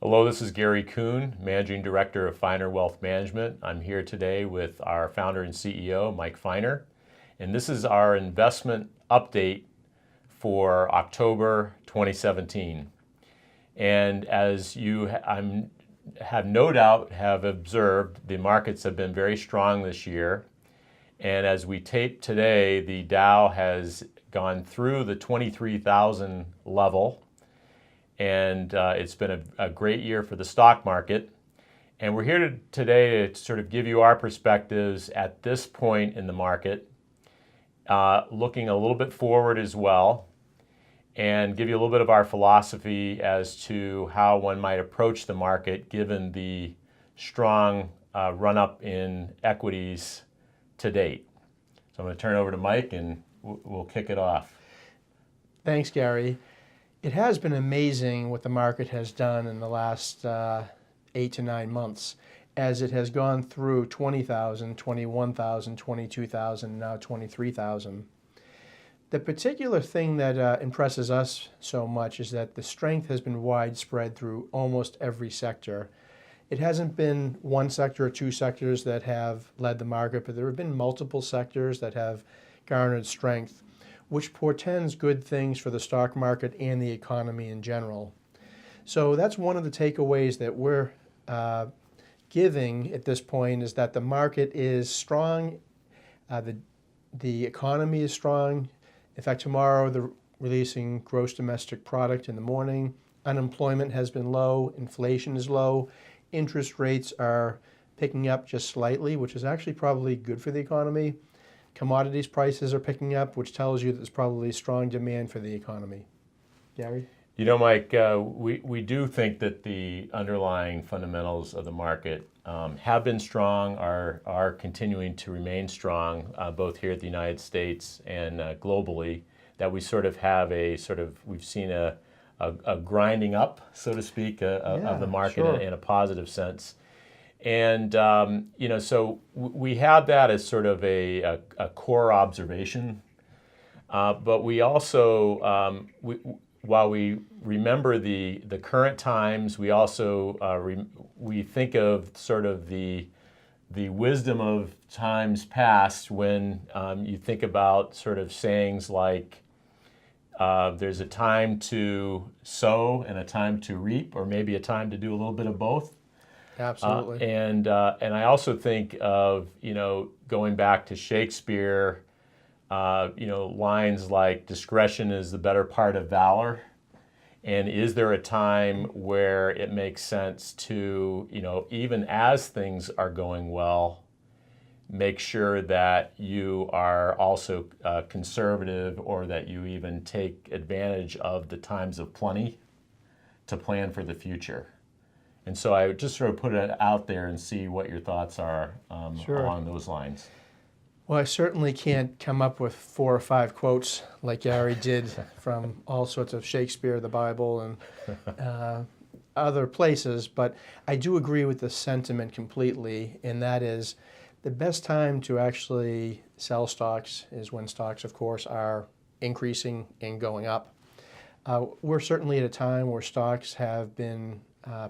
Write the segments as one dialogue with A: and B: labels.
A: Hello, this is Gary Kuhn, Managing Director of Feiner Wealth Management. I'm here today with our founder and CEO, Mike Feiner, and this is our investment update for October 2017. And as you have no doubt have observed, the markets have been very strong this year. And as we tape today, the Dow has gone through the 23,000 level. And it's been a great year for the stock market. And we're here today to sort of give you our perspectives at this point in the market, looking a little bit forward as well, and give you a little bit of our philosophy as to how one might approach the market given the strong run-up in equities to date. So I'm going to turn it over to Mike and we'll kick it off.
B: Thanks, Gary. It has been amazing what the market has done in the last 8 to 9 months as it has gone through 20,000, 21,000, 22,000, now 23,000. The particular thing that impresses us so much is that the strength has been widespread through almost every sector. It hasn't been one sector or two sectors that have led the market, but there have been multiple sectors that have garnered strength, which portends good things for the stock market and the economy in general. So that's one of the takeaways that we're giving at this point, is that the market is strong, the economy is strong. In fact, tomorrow they're releasing gross domestic product in the morning. Unemployment has been low, inflation is low, interest rates are picking up just slightly, which is actually probably good for the economy. Commodities prices are picking up, which tells you that there's probably strong demand for the economy. Gary?
A: You know, Mike, we do think that the underlying fundamentals of the market have been strong, are continuing to remain strong, both here at the United States and globally, that we sort of have we've seen a grinding up, so to speak, of the market
B: sure.
A: in a positive sense. And, so we have that as sort of a core observation. But we also, while we remember the current times, we also we think of sort of the wisdom of times past when you think about sort of sayings like, there's a time to sow and a time to reap, or maybe a time to do a little bit of both.
B: Absolutely.
A: And I also think of, going back to Shakespeare, lines like discretion is the better part of valor. And is there a time where it makes sense to, even as things are going well, make sure that you are also conservative, or that you even take advantage of the times of plenty to plan for the future? And so I would just sort of put it out there and see what your thoughts are
B: Sure.
A: along those lines.
B: Well, I certainly can't come up with 4 or 5 quotes like Gary did from all sorts of Shakespeare, the Bible, and other places, but I do agree with the sentiment completely, and that is the best time to actually sell stocks is when stocks, of course, are increasing and going up. We're certainly at a time where stocks have been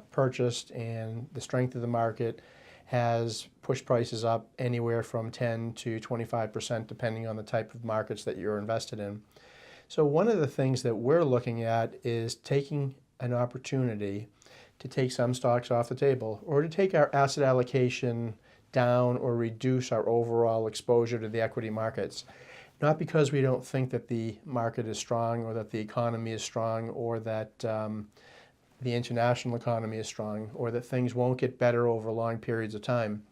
B: purchased, and the strength of the market has pushed prices up anywhere from 10 to 25%, depending on the type of markets that you're invested in. So one of the things that we're looking at is taking an opportunity to take some stocks off the table, or to take our asset allocation down or reduce our overall exposure to the equity markets. Not because we don't think that the market is strong, or that the economy is strong, or that the international economy is strong, or that things won't get better over long periods of time.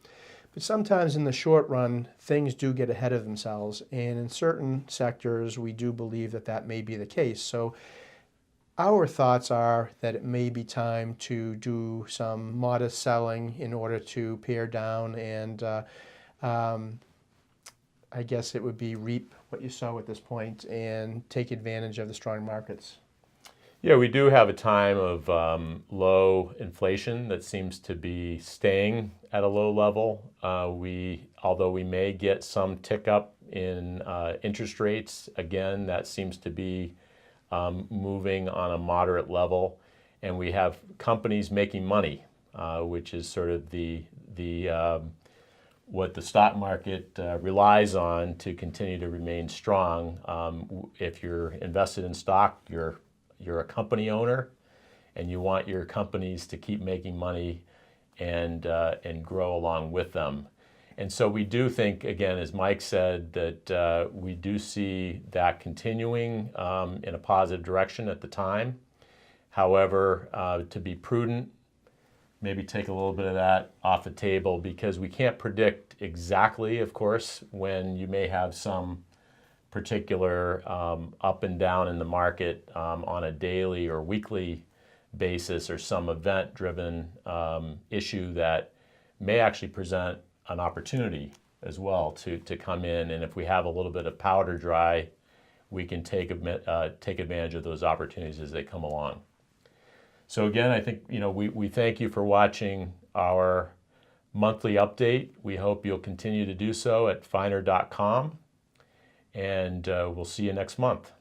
B: But sometimes in the short run, things do get ahead of themselves, and in certain sectors, we do believe that that may be the case. So our thoughts are that it may be time to do some modest selling in order to pare down and I guess it would be reap what you sow at this point and take advantage of the strong markets.
A: Yeah, we do have a time of low inflation that seems to be staying at a low level. Although we may get some tick up in interest rates, again, that seems to be moving on a moderate level. and we have companies making money, which is sort of what the stock market relies on to continue to remain strong. If you're invested in stock, you're a company owner, and you want your companies to keep making money and grow along with them. And so we do think, again, as Mike said, that we do see that continuing in a positive direction at the time. However, to be prudent, maybe take a little bit of that off the table, because we can't predict exactly, of course, when you may have some particular up and down in the market on a daily or weekly basis, or some event-driven issue that may actually present an opportunity as well to come in. And if we have a little bit of powder dry, we can take advantage of those opportunities as they come along. So again, I think we thank you for watching our monthly update. We hope you'll continue to do so at finer.com, and we'll see you next month.